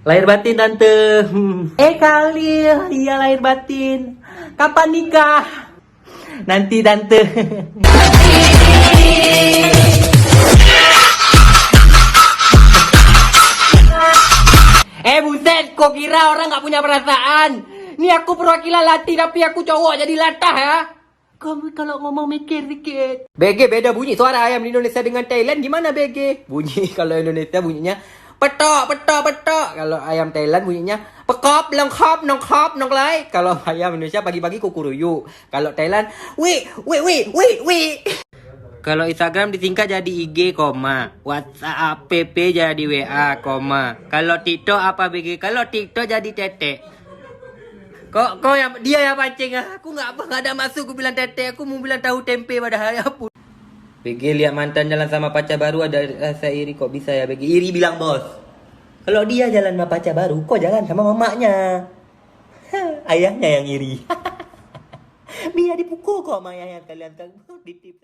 Lahir batin tante. Kali, iya lahir batin. Kapan nikah? Nanti tante. Buset, kok kira orang nggak punya perasaan? Ini aku perwakilan lati tapi aku cowok jadi latah ya. Kamu kalau ngomong mikir dikit. BG beda bunyi suara ayam di Indonesia dengan Thailand gimana BG? Bunyi kalau Indonesia bunyinya petok petok petok. Kalau ayam Thailand bunyinya pekop lengkop nongkop nongklay. Kalau ayam Indonesia pagi-pagi kukuruyu. Kalau Thailand wi. Kalau Instagram disingkat jadi IG, WhatsApp app jadi WA, Kalau TikTok apa BG? Kalau TikTok jadi tete. Kok yang dia yang pancing ah? Aku nggak ada masuk. Aku bilang tete, aku mau bilang tahu tempe padahal ya pun. BG lihat mantan jalan sama pacar baru ada rasa iri, kok bisa ya BG? Iri bilang bos. Kalau dia jalan sama pacar baru, kok jalan sama mamanya? Ayahnya yang iri. Biar dipukul kok sama ayahnya kalian kan. Ditip.